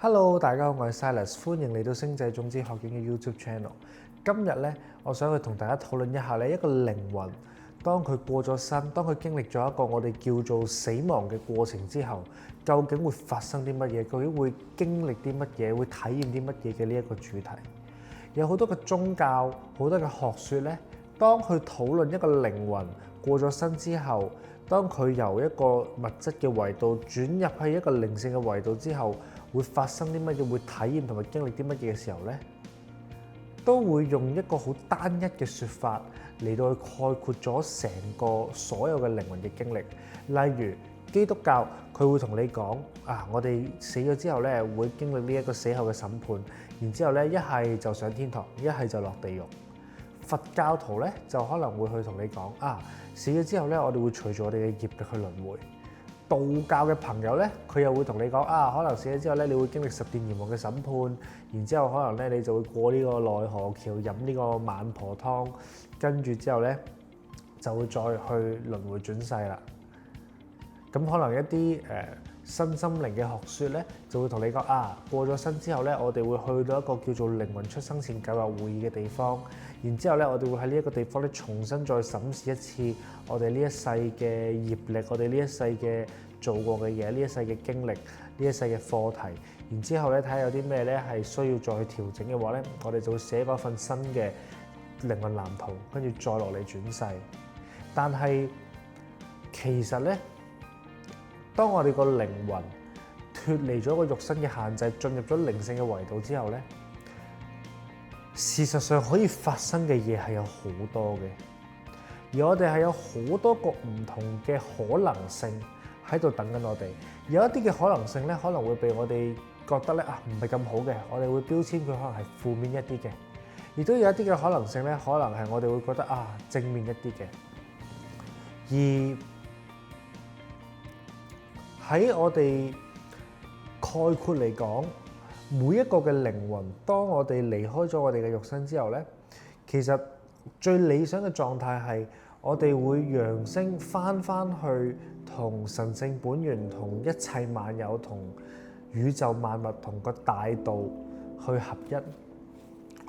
Hello，大家好，我係 Silas，歡迎嚟到星際種子學院嘅 YouTube Channel。今日咧，我想去同大家討論一下咧，一個靈魂當佢過咗身，當佢經歷咗一個我哋叫做死亡嘅過程之後，究竟會發生啲乜嘢？究竟會經歷啲乜嘢？會體驗啲乜嘢嘅呢一個主題？有好多嘅宗教，好多嘅學説咧，當佢討論一個靈魂過咗身之後，當佢由一個物質嘅維度轉入去一個靈性嘅維度之後，會發生啲乜嘢？會體驗同埋經歷啲乜嘢嘅時候咧，都會用一個好單一嘅説法嚟到去概括咗成個所有嘅靈魂嘅經歷。例如基督教，佢會同你講我哋死咗之後咧，會經歷呢一個死後嘅審判，然之後咧一係就上天堂，一係就落地獄。佛教徒咧就可能會去同你講死咗之後咧，我哋會隨住我哋嘅業力去輪迴。道教嘅朋友咧，佢又會同你講可能死咗之後咧，你會經歷十殿閻王嘅審判，然之後可能咧你就會過呢個奈何橋，飲呢個孟婆湯，跟住之後咧就會再去輪迴轉世啦。咁可能一啲身心靈嘅學説咧，就會同你講過咗身之後咧，我哋會去到一個叫做靈魂出生前計劃會議嘅地方，然之後咧，我哋會喺呢一個地方咧重新再審視一次我哋呢一世嘅業力，我哋呢一世嘅做過嘅嘢，呢一世嘅經歷，呢一世嘅課題，然之後咧睇下有啲咩咧係需要再去調整嘅話咧，我哋就會寫嗰份新嘅靈魂藍圖，跟住再落嚟轉世。但係其實咧，當我哋個靈魂脫離咗個肉身嘅限制，進入咗靈性嘅維度之後咧，事實上可以發生嘅嘢係有好多嘅，而我哋係有好多個唔同嘅可能性喺度等緊我哋。有一啲嘅可能性咧，可能會被我哋覺得咧唔係咁好嘅，我哋會標籤佢可能係負面一啲嘅；亦都有一啲嘅可能性咧，可能係我哋會覺得正面一啲嘅。而喺我哋概括嚟講，每一個嘅靈魂，當我哋離開咗我哋嘅肉身之後咧，其實最理想嘅狀態係我哋會揚升翻去同神聖本源、同一切萬有、同宇宙萬物、同個大道去合一，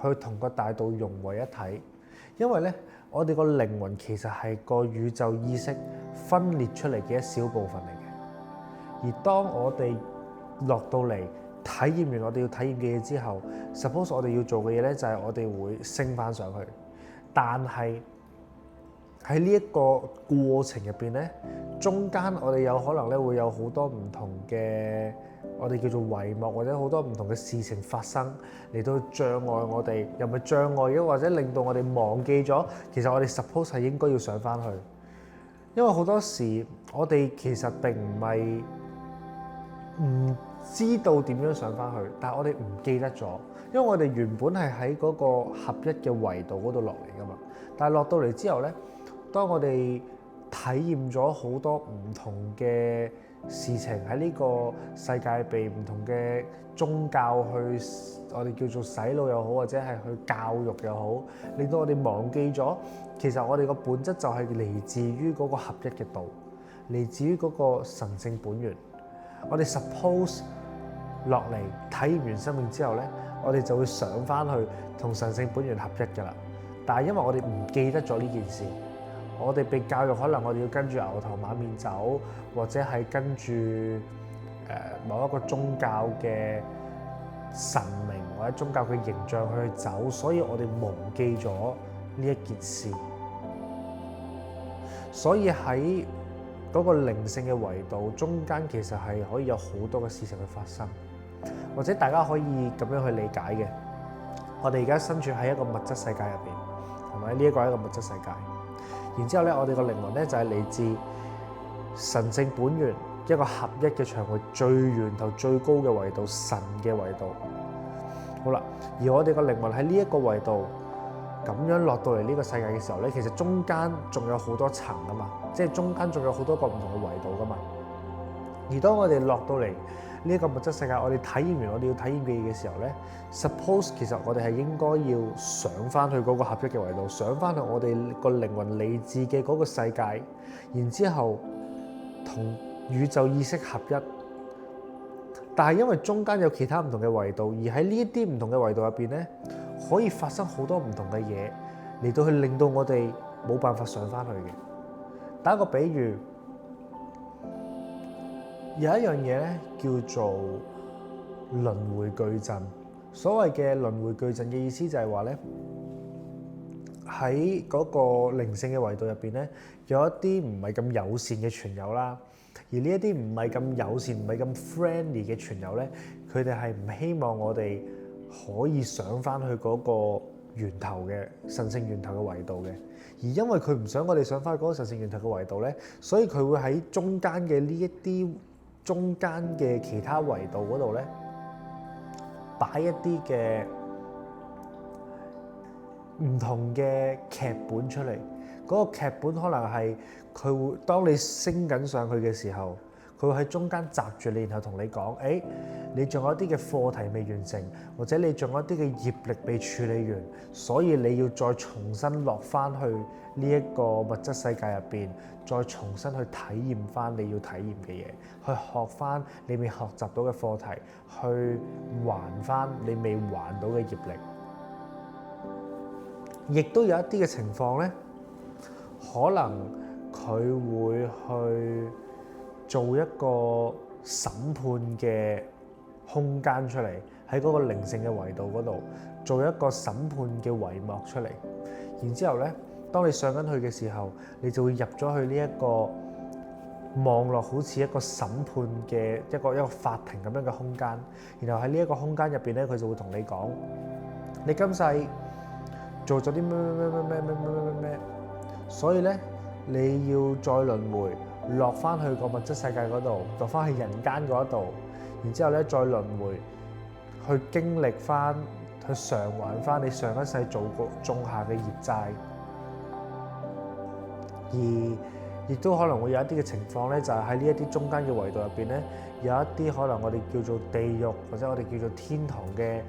去同個大道融為一體。因為咧，我哋個靈魂其實係個宇宙意識分裂出嚟嘅一小部分嚟嘅。而當我哋落到嚟體驗完我哋要體驗嘅嘢之後 ，suppose 我哋要做嘅嘢咧就係我哋會升翻上去。但係喺呢一個過程入邊咧，中間我哋有可能咧會有好多唔同嘅我哋叫做遺幕，或者好多唔同嘅事情發生嚟到障礙我哋，又唔係障礙嘅，或者令到我哋忘記咗其實我哋 suppose 係應該要上翻去。因為好多時我哋其實並唔係唔知道點樣上翻去，但係我哋唔記得咗，因為我哋原本係喺嗰個合一嘅維度嗰度落嚟噶嘛。但係落到嚟之後咧，當我哋體驗咗好多唔同嘅事情喺呢個世界，被唔同嘅宗教去我哋叫做洗腦又好，或者係去教育又好，令到我哋忘記咗其實我哋個本質就係嚟自於嗰個合一嘅道，嚟自於嗰個神聖本源。我哋 suppose 落嚟體驗完生命之後咧，我哋就會上翻去同神聖本源合一㗎啦。但係因為我哋唔記得咗呢件事，我哋被教育可能我哋要跟住牛頭馬面走，或者係跟住某一個宗教嘅神明或者宗教嘅形象去走，所以我哋忘記咗呢一件事。所以喺嗰個靈性嘅維度中間，其實係可以有好多嘅事情去發生，或者大家可以咁樣去理解嘅。我哋而家身處喺一個物質世界入邊，係咪？呢一個係一個物質世界。然之後咧，我哋個靈魂咧就係嚟自神聖本源一個合一嘅場域，最源頭最高嘅維度，神嘅維度。好啦，而我哋個靈魂喺呢一個維度咁樣落到嚟呢個世界嘅時候咧，其實中間仲有好多層噶嘛，即係中間仲有好多個唔同嘅維度噶嘛。而當我哋落到嚟呢一個物質世界，我哋體驗完我哋要體驗嘅嘢嘅時候咧 ，suppose 其實我哋係應該要上翻去嗰個合一嘅維度，上翻去我哋個靈魂理智嘅嗰個世界，然之後同宇宙意識合一，但係因為中間有其他唔同嘅維度，而喺呢一啲唔同嘅維度入邊咧，可以發生好多唔同嘅嘢嚟到去令到我哋冇辦法上翻去嘅。打一個比喻，有一樣嘢咧叫做輪迴矩陣。所謂嘅輪迴矩陣嘅意思就係話咧，喺嗰個靈性嘅維度入邊咧，有一啲唔係咁友善嘅傳友啦。而呢一啲唔係咁友善、唔係咁 friendly 嘅傳友咧，佢哋係唔希望我哋可以上翻去嗰個源頭嘅神聖源頭嘅維度嘅。而因為佢唔想我哋上翻去嗰個神聖源頭嘅維度咧，所以佢會喺中間嘅呢一啲中間嘅其他維度嗰度咧，擺一啲嘅唔同嘅劇本出嚟。嗰個劇本可能係佢會當你升緊上去嘅時候，佢會喺中間擲住你，然後同你講：誒，你仲有一啲嘅課題未完成，或者你仲有一啲嘅業力未處理完，所以你要再重新落翻去呢一個物質世界入邊，再重新去體驗翻你要體驗嘅嘢，去學翻你未學習到嘅課題，去還翻你未還到嘅業力。亦都有一啲嘅情況咧，可能佢會去做一個審判嘅空間出嚟，喺嗰個靈性嘅維度嗰度做一個審判嘅帷幕出嚟。然之後咧，當你上緊去嘅時候，你就會入咗去呢一個望落好似一個審判嘅一個法庭咁樣嘅空間。然後喺呢一個空間入邊咧，佢就會同你講：你今世做咗啲咩，所以咧你要再輪迴落翻去個物質世界嗰度，落翻去人間嗰度，然之後咧再輪迴去經歷翻，去償還翻你上一世做過種下嘅業債。而亦都可能會有一啲嘅情況咧，就係喺呢一啲中間嘅維度入邊咧，有一啲可能我哋叫做地獄或者我哋叫做天堂嘅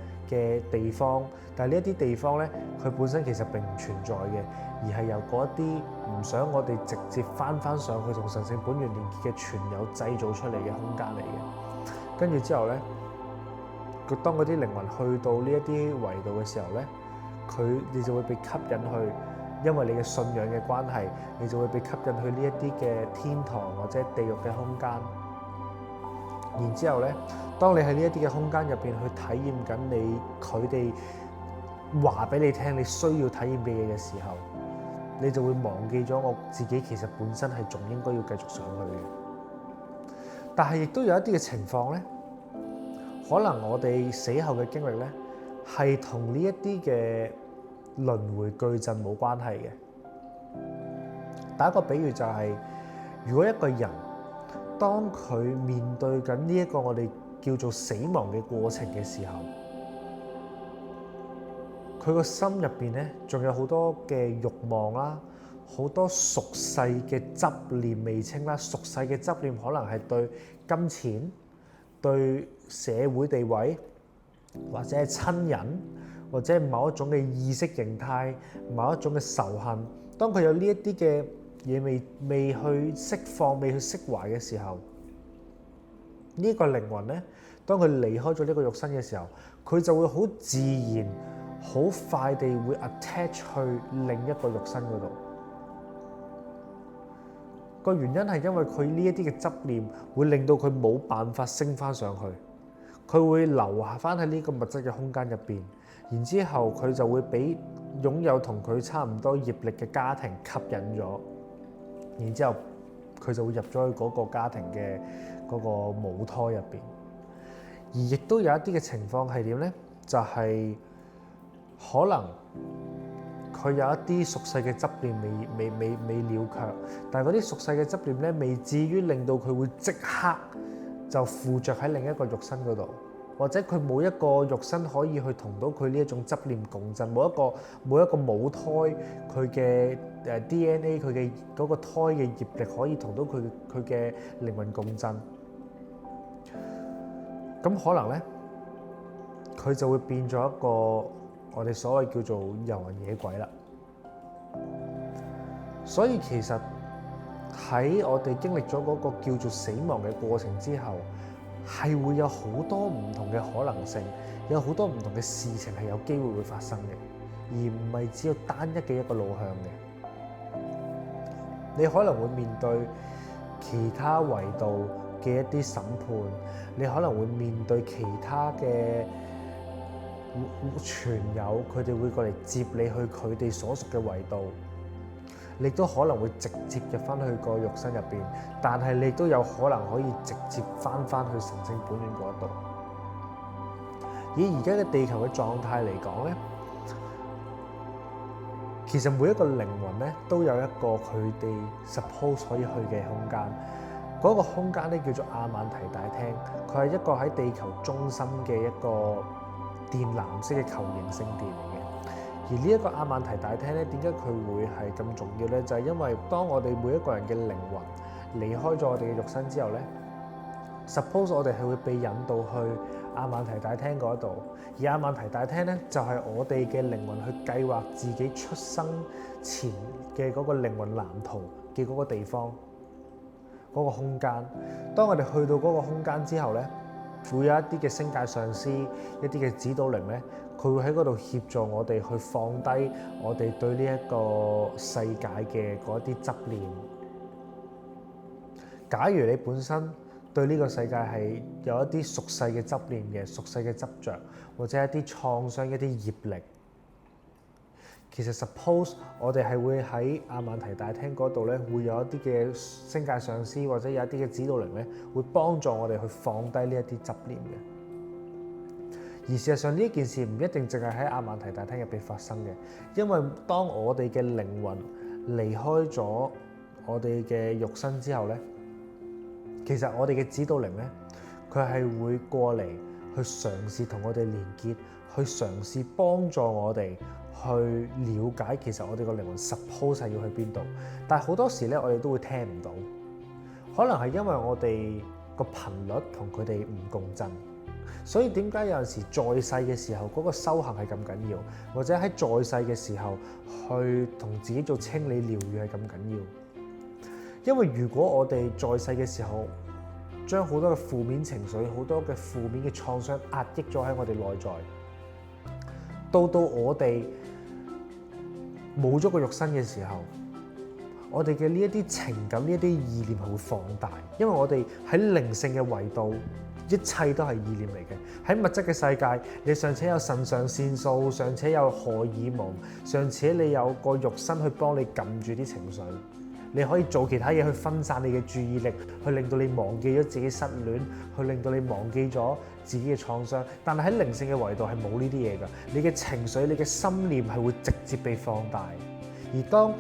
地方，但係呢一啲地方咧，佢本身其實並唔存在嘅，而係由嗰一啲唔想我哋直接翻上去同神聖本源連結嘅傳友製造出嚟嘅空間嚟嘅。跟住之後咧，當嗰啲靈魂去到呢一啲維度嘅時候咧，你就會被吸引去。因為你嘅信仰嘅關係，你就會被吸引去呢一啲嘅天堂或者地獄嘅空間。然之後咧，當你喺呢一啲嘅空間入邊去體驗緊佢哋話俾你聽你需要體驗嘅嘢嘅時候，你就會忘記咗我自己其實本身係仲應該要繼續上去嘅。但係亦都有一啲嘅情況咧，可能我哋死後嘅經歷咧係同呢一啲嘅輪迴矩陣冇關係嘅。打一個比喻就係，如果一個人當佢面對緊呢一個我哋叫做死亡嘅過程嘅時候，佢個心入邊咧仲有好多嘅慾望啦，好多俗世嘅執念未清啦。俗世嘅執念可能係對金錢、對社會地位，或者係親人，或者係某一種嘅意識形態，某一種嘅仇恨。當佢有呢一啲嘅嘢未去釋放、未去釋懷嘅時候，呢個靈魂咧，當佢離開咗呢個肉身嘅時候，佢就會好自然、好快地會 attach 去另一個肉身嗰度。個原因係因為佢呢一啲嘅執念會令到佢冇辦法升翻上去，佢會留下翻喺呢個物質嘅空間入邊。然之後佢就會俾擁有同佢差唔多業力嘅家庭吸引咗，然之後佢就會入咗去嗰個家庭嘅嗰個母胎入邊。而亦都有一啲嘅情況係點咧？就係可能佢有一啲俗世嘅執念未了卻，但係嗰啲俗世嘅執念咧，未至於令到佢會即刻就附着喺另一個肉身嗰度。或者佢冇一個肉身可以去同到佢呢一種執念共振，冇一個母胎佢嘅DNA 佢嘅嗰個胎嘅業力可以同到佢嘅靈魂共振，咁可能咧佢就會變咗一個我哋所謂叫做遊魂野鬼啦。所以其實喺我哋經歷咗嗰個叫做死亡嘅過程之後，係會有好多唔同嘅可能性，有好多唔同嘅事情係有機會會發生嘅，而唔係只有單一嘅一個路向嘅。你可能會面對其他維度嘅一啲審判，你可能會面對其他嘅傳友，佢哋會過嚟接你去佢哋所屬嘅維度，你都可能會直接入翻去個肉身入邊，但係你都有可能可以直接翻去神聖本源嗰度。以而家嘅地球嘅狀態嚟講咧，其實每一個靈魂咧都有一個佢哋 suppose 可以去嘅空間。嗰個空間咧叫做亞曼提大廳，佢係一個喺地球中心嘅一個靛藍色嘅球形聖殿嚟嘅。而呢一個亞曼提大廳咧，點解佢會係咁重要咧？就係因為當我哋每一個人嘅靈魂離開咗我哋嘅肉身之後咧，suppose 我哋係會被引導去亞曼提大廳嗰度。而亞曼提大廳咧，就係我哋嘅靈魂去計劃自己出生前嘅嗰個靈魂藍圖嘅嗰個地方，嗰個空間。當我哋去到嗰個空間之後咧，會有一啲嘅星界上師，一啲嘅指導靈咧，佢會喺嗰度協助我哋去放低我哋對呢一個世界嘅嗰啲執念。假如你本身對呢個世界係有一啲俗世嘅執念嘅、俗世嘅執着，或者一啲創傷、一啲業力，其實 suppose 我哋係會喺亞曼提大廳嗰度咧，會有一啲嘅星界上師或者有一啲嘅指導靈咧，會幫助我哋去放低呢一啲執念嘅。而事實上呢件事唔一定淨係喺亞曼提大廳入邊發生嘅，因為當我哋嘅靈魂離開咗我哋嘅肉身之後咧，其實我哋嘅指導靈咧，佢係會過嚟去嘗試同我哋連結，去嘗試幫助我哋去了解其實我哋個靈魂 suppose 係要去邊度。但係好多時咧，我哋都會聽唔到，可能係因為我哋個頻率同佢哋唔共振。所以點解有陣時在世嘅時候嗰個修行係咁緊要，或者喺在世嘅時候去同自己做清理療癒係咁緊要？因為如果我哋在世嘅時候將好多嘅負面情緒、好多嘅負面嘅創傷壓抑咗喺我哋內在，到我哋冇咗個肉身嘅時候，我哋嘅呢一啲情感、呢一啲意念係會放大，因為我哋喺靈性嘅維度，一切都係意念嚟嘅。喺物質嘅世界，你尚且有腎上腺素，尚且有荷爾蒙，尚且你有個肉身去幫你撳住啲情緒，你可以做其他嘢去分散你嘅注意力，去令到你忘記咗自己失戀，去令到你忘記咗自己嘅創傷。但係喺靈性嘅維度係冇呢啲嘢㗎，你嘅情緒、你嘅心念係會直接被放大。而當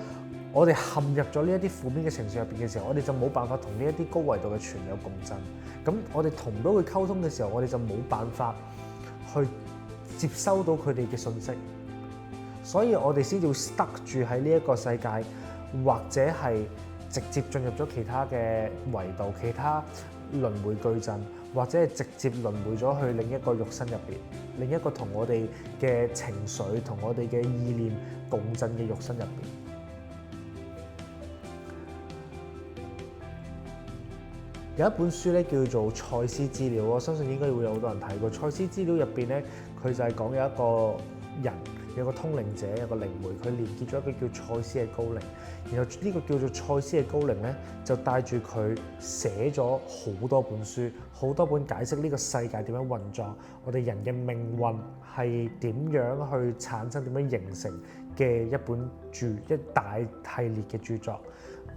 我哋陷入咗呢一啲負面嘅情緒入邊嘅時候，我哋就冇辦法同呢一啲高維度嘅傳友共振。咁我哋同唔到佢溝通嘅時候，我哋就冇辦法去接收到佢哋嘅信息。所以我哋先至會 stuck 住喺呢一個世界，或者係直接進入咗其他嘅維度、其他輪迴矩陣，或者係直接輪迴咗去另一個肉身入邊，另一個同我哋嘅情緒、同我哋嘅意念共振嘅肉身入邊。有一本書咧叫做《賽斯資料》，我相信應該會有好多人睇過。《賽斯資料》入邊咧，佢就係講有一個人，有個通靈者，有個靈媒，佢連結咗一個叫賽斯嘅高靈。然後呢個叫做賽斯嘅高靈咧，就帶住佢寫咗好多本書，好多本解釋呢個世界點樣運作，我哋人嘅命運係點樣去產生、點樣形成嘅一大系列嘅著作。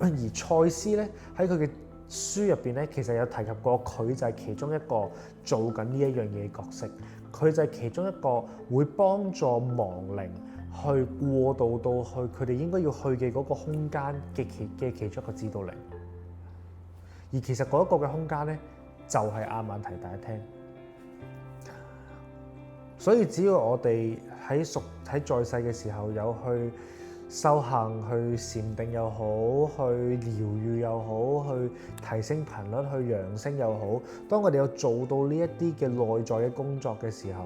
而賽斯咧喺佢嘅書入邊咧，其實有提及過，佢就係其中一個做緊呢一樣嘢嘅角色。佢就係其中一個會幫助亡靈去過渡到去佢哋應該要去嘅嗰個空間嘅其中一個指導靈。而其實嗰一個嘅空間咧，就係亞曼提大廳。所以只要我哋喺在世嘅時候有去修行、去禪定又好，去療癒又好，去提升頻率、去揚升又好。當我哋有做到呢一啲嘅內在嘅工作嘅時候，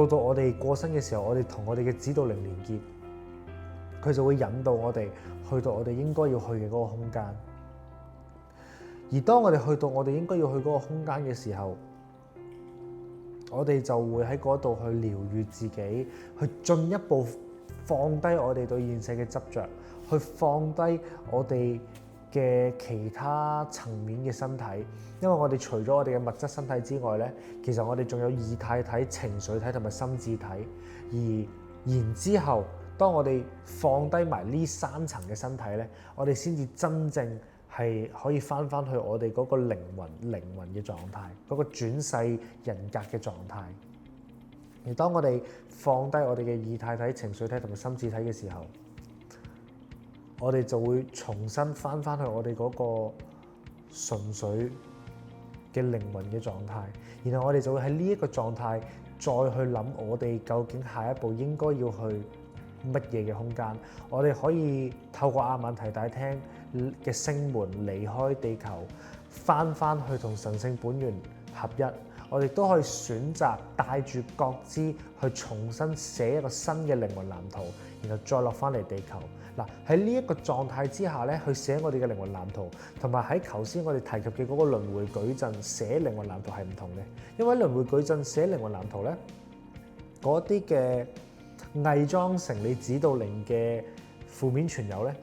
到我哋過身嘅時候，我哋同我哋嘅指導靈連結，佢就會引導我哋去到我哋應該要去嘅嗰個空間。而當我哋去到我哋應該要去嗰個空間嘅時候，我哋就會喺嗰度去療癒自己，去進一步放低我哋對現世嘅執着，去放低我哋嘅其他層面嘅身體。因為我哋除咗我哋嘅物質身體之外咧，其實我哋仲有意態體、情緒體同埋心智體。而然之後，當我哋放低埋呢3層嘅身體咧，我哋先至真正係可以翻去我哋嗰個靈魂嘅狀態，嗰個轉世人格嘅狀態。而當我哋放低我哋嘅意態體、情緒體同埋心智體嘅時候，我哋就會重新翻去我哋嗰個純粹嘅靈魂嘅狀態。然後我哋就會喺呢一個狀態再去諗我哋究竟下一步應該要去乜嘢嘅空間。我哋可以透過亞曼提大廳嘅星門離開地球，翻去同神聖本源合一。我哋都可以選擇帶住覺知去重新寫一個新嘅靈魂藍圖，然後再落翻嚟地球。嗱，喺呢一個狀態之下咧，去寫我哋嘅靈魂藍圖，同埋喺頭先我哋提及嘅嗰個輪迴矩陣寫靈魂藍圖係唔同嘅。因為輪迴矩陣寫靈魂藍圖咧，嗰啲嘅偽裝成你指導靈嘅負面傳友咧，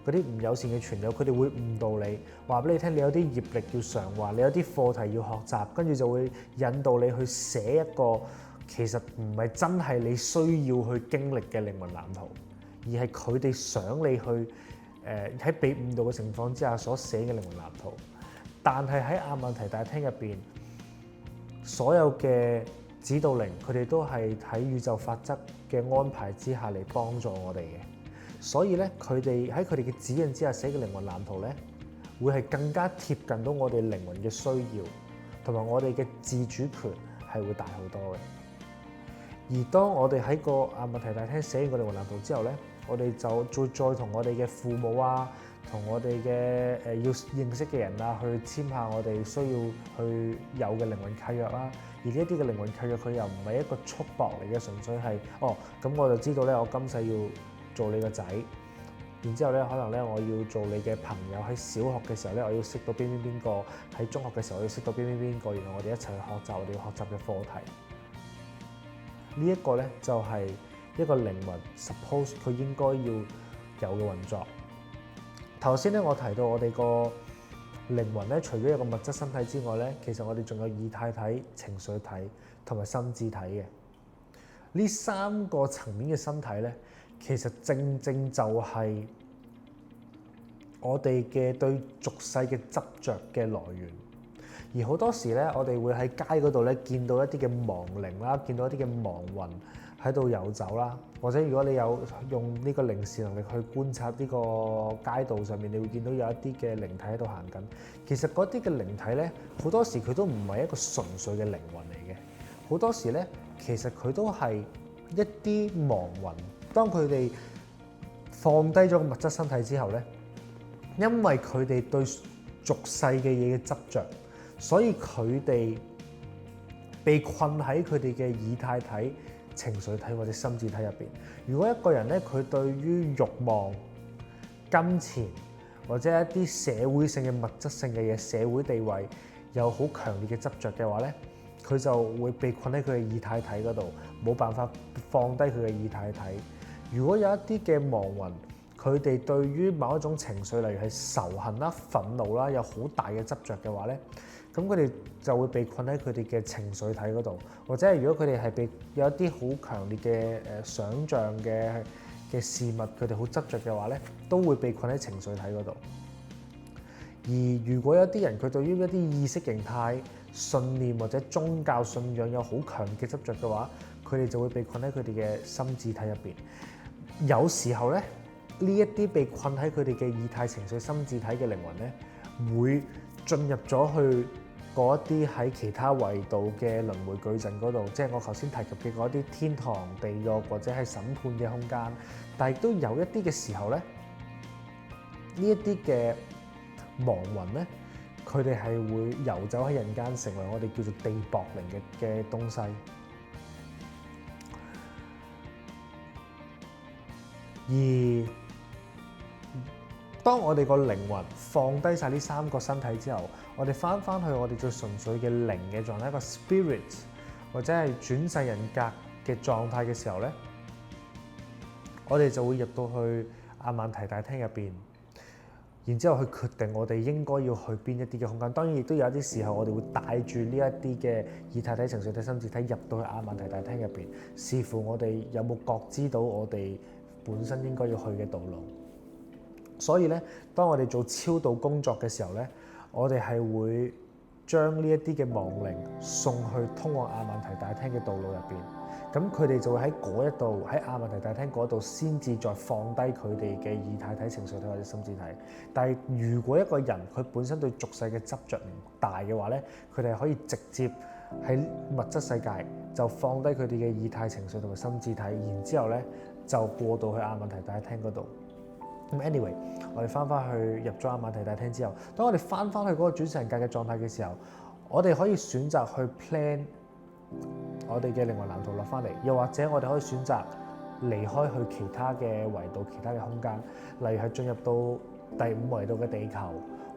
嗰啲唔友善嘅傳友，佢哋會誤導你，話俾你聽，你有啲業力要償還，你有啲課題要學習，跟住就會引導你去寫一個其實唔係真係你需要去經歷嘅靈魂藍圖，而係佢哋想你去喺被誤導嘅情況之下所寫嘅靈魂藍圖。但係喺亞曼提大廳入邊，所有嘅指導靈，佢哋都係喺宇宙法則嘅安排之下嚟幫助我哋嘅。所以咧，佢哋喺佢哋嘅指引之下寫嘅靈魂藍圖咧，會係更加貼近到我哋靈魂嘅需要，同埋我哋嘅自主權係會大好多嘅。而當我哋喺個亞曼提大廳寫完個靈魂藍圖之後咧，我哋就再同我哋嘅父母啊，同我哋嘅要認識嘅人啊，去簽下我哋需要去有嘅靈魂契約啦。而呢一啲嘅靈魂契約，佢又唔係一個束縛嚟嘅，純粹係咁我就知道咧，我今世要做你個仔，然之後咧，可能咧我要做你嘅朋友。喺小學嘅時候咧，我要識到邊個；喺中學嘅時候，我要識到邊個。然後我哋一齊去學習我哋要學習嘅課題。呢一個咧就係一個靈魂 suppose 佢應該要有嘅運作。頭先咧我提到我哋個靈魂咧，除咗有個物質身體之外咧，其實我哋仲有意態體、情緒體同埋心智體嘅。呢3個層面嘅身體咧，其實正就係我哋嘅對俗世嘅執着嘅來源。而好多時咧，我哋會喺街嗰度咧見到一啲嘅亡靈啦，見到一啲嘅亡魂喺度遊走啦。或者如果你有用呢個靈視能力去觀察呢個街道上面，你會見到有一啲嘅靈體喺度行緊。其實嗰啲嘅靈體咧，好多時佢都唔係一個純粹嘅靈魂嚟嘅。好多時咧，其實佢都係一啲亡魂。當佢哋放低咗個物質身體之後咧，因為佢哋對俗世嘅嘢嘅執着，所以佢哋被困喺佢哋嘅意態體、情緒體或者心智體入邊。如果一個人咧，佢對於慾望、金錢或者一啲社會性嘅物質性嘅嘢、社會地位有好強烈嘅執着嘅話咧，佢就會被困喺佢嘅意態體嗰度，冇辦法放低佢嘅意態體。如果有一啲嘅亡魂，佢哋對於某一種情緒，例如係仇恨啦、憤怒啦，有好大嘅執着嘅話咧，咁佢哋就會被困喺佢哋嘅情緒體嗰度，或者係如果佢哋係被有一啲好強烈嘅想像嘅事物，佢哋好執着嘅話咧，都會被困喺情緒體嗰度。而如果有啲人佢對於一啲意識形態、信念或者宗教信仰有好強烈嘅執着嘅話，佢哋就會被困喺佢哋嘅心智體入邊。有時候咧，呢一啲被困喺佢哋嘅意態、情緒、心智體嘅靈魂咧，會進入咗去嗰一啲喺其他維度嘅輪迴矩陣嗰度，即係我頭先提及嘅嗰啲天堂、地獄或者係審判嘅空間。但係亦都有一啲嘅時候咧，呢一啲嘅亡魂咧，佢哋係會遊走喺人間，成為我哋叫做地縛靈嘅東西。而當我哋個靈魂放低晒呢3個身體之後，我哋翻去我哋最純粹嘅靈嘅狀態，一個 spirit 或者係轉世人格嘅狀態嘅時候咧，我哋就會入到去亞曼提大廳入邊，然之後去決定我哋應該要去邊一啲嘅空間。當然亦都有一啲時候，我哋會帶住呢一啲嘅以太體、情緒體、心智體入到去亞曼提大廳入邊，視乎我哋有冇覺知到我哋本身應該要去嘅道路。所以咧，當我哋做超度工作嘅時候咧，我哋係會將呢一啲嘅亡靈送去通往亞曼提大廳嘅道路入邊。咁佢哋就會喺嗰一度，喺亞曼提大廳嗰度先至再放低佢哋嘅以太體、情緒體或者心智體。但係如果一個人佢本身對俗世嘅執着唔大嘅話咧，佢哋係可以直接喺物質世界就放低佢哋嘅以太、情緒同埋心智體，然之後咧就過到去亞曼提大廳嗰度。咁 anyway， 我哋翻去入咗亞曼提大廳之後，當我哋翻去嗰個轉世人格嘅狀態嘅時候，我哋可以選擇去 plan 我哋嘅靈魂藍圖落翻嚟，又或者我哋可以選擇離開去其他嘅維度、其他嘅空間，例如係進入到第5維度嘅地球，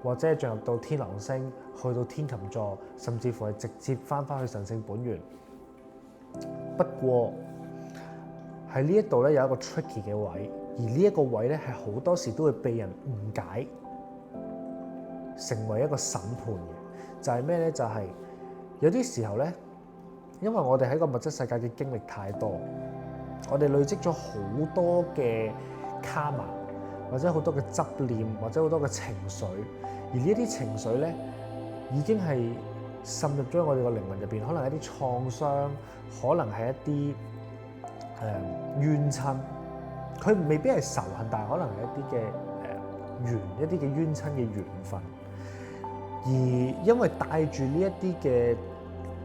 或者係進入到天狼星，去到天琴座，甚至乎係直接翻去神聖本源。不過喺呢一度咧有一個 tricky 嘅位，而呢一個位咧係好多時都會被人誤解，成為一個審判嘅。就係咩咧？就係有啲時候咧，因為我哋喺個物質世界嘅經歷太多，我哋累積咗好多嘅卡瑪，或者好多嘅執念，或者好多嘅情緒，而呢一啲情緒咧已經係滲入咗我哋個靈魂入邊，可能係一啲創傷，可能係一啲冤親，佢未必係仇恨，但係可能係一啲嘅緣，一啲嘅冤親嘅緣分。而因為帶住呢一啲嘅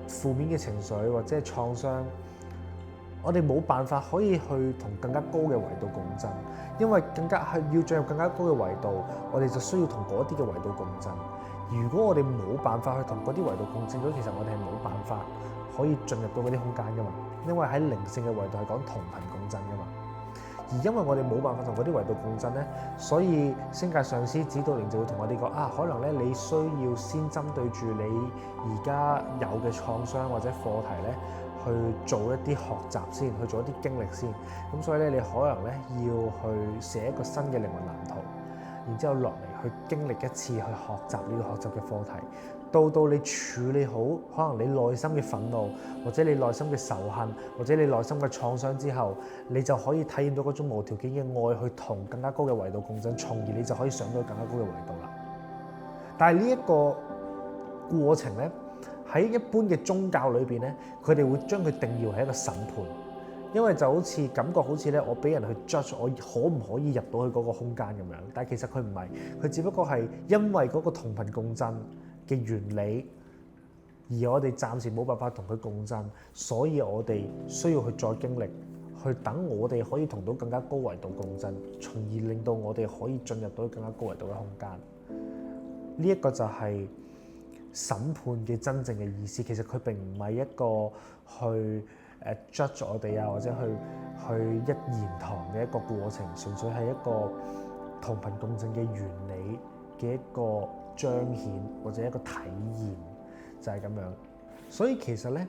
負面嘅情緒或者係創傷，我哋冇辦法可以去同更加高嘅維度共振，因為更加係要進入更加高嘅維度，我哋就需要同嗰啲嘅維度共振。如果我哋冇辦法去同嗰啲維度共振咗，其實我哋係冇辦法可以進入到嗰啲空間噶嘛，因為喺靈性嘅維度係講同頻共振噶嘛。而因為我哋冇辦法同嗰啲維度共振咧，所以星界上司指導靈就會同我哋講可能咧你需要先針對住你而家有嘅創傷或者課題咧，去做一啲學習先，去做一啲經歷先。咁所以咧，你可能咧要去寫一個新嘅靈魂藍圖，然之後落嚟去經歷一次去學習你要學習嘅課題。到你處理好可能你內心嘅憤怒，或者你內心嘅仇恨，或者你內心嘅創傷之後，你就可以體驗到嗰種無條件嘅愛，去同更加高嘅維度共振，從而你就可以上到更加高嘅維度啦。但係呢一個過程咧，喺一般嘅宗教裏邊咧，佢哋會將佢定義為一個審判，因為就好似感覺好似咧，我俾人去 judge 我可唔可以入到去嗰個空間咁樣。但係其實佢唔係，佢只不過係因為嗰個同頻共振嘅原理，而我哋暫時冇辦法同佢共振，所以我哋需要去再經歷，去等我哋可以同到更加高維度共振，從而令到我哋可以進入到更加高維度嘅空間。呢一個就係審判嘅真正嘅意思。其實佢並唔係一個去judge 我哋或者去一言堂嘅一個過程，純粹係一個同頻共振嘅原理嘅一個彰顯或者一個體驗，就係咁樣。所以其實咧，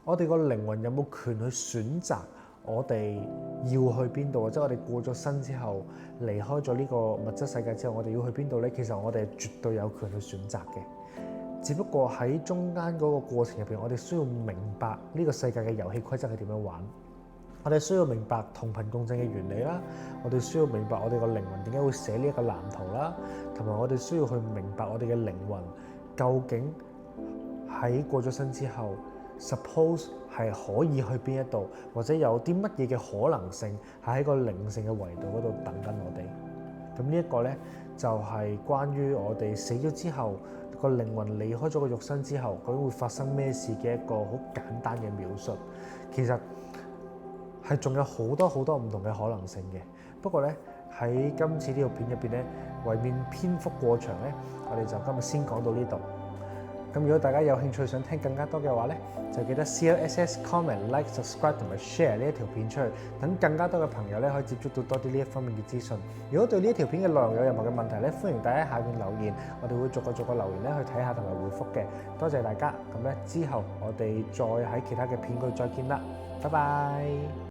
我哋個靈魂有冇權去選擇我哋要去邊度，或者我哋過咗身之後離開咗呢個物質世界之後，我哋要去邊度咧？其實我哋係絕對有權去選擇嘅。只不過喺中間嗰個過程入邊，我哋需要明白呢個世界嘅遊戲規則係點樣玩。我哋需要明白同頻共振嘅原理啦，我哋需要明白我哋個靈魂點解會寫呢一個藍圖啦，同埋我哋需要去明白我哋嘅靈魂究竟喺過咗身之後 suppose 係可以去邊一度，或者有啲乜嘢嘅可能性係喺個靈性嘅維度嗰度等緊我哋。咁呢一個咧就係關於我哋死咗之後，個靈魂離開咗個肉身之後，究竟會發生咩事嘅一個好簡單嘅描述。其實係仲有好多好多唔同嘅可能性嘅。不過咧喺今次呢條片入邊咧，為免篇幅過長咧，我哋就今日先講到呢度。咁如果大家有興趣想聽更加多嘅話咧，就記得 CLSS comment like subscribe 同埋 share 呢一條片出去，等更加多嘅朋友咧可以接觸到多啲呢一方面嘅資訊。如果對呢一條片嘅內容有任何嘅問題咧，歡迎大家喺下面留言，我哋會逐個留言咧去睇下同埋回覆嘅。多謝大家，咁咧之後我哋再喺其他嘅片區再見啦，拜拜。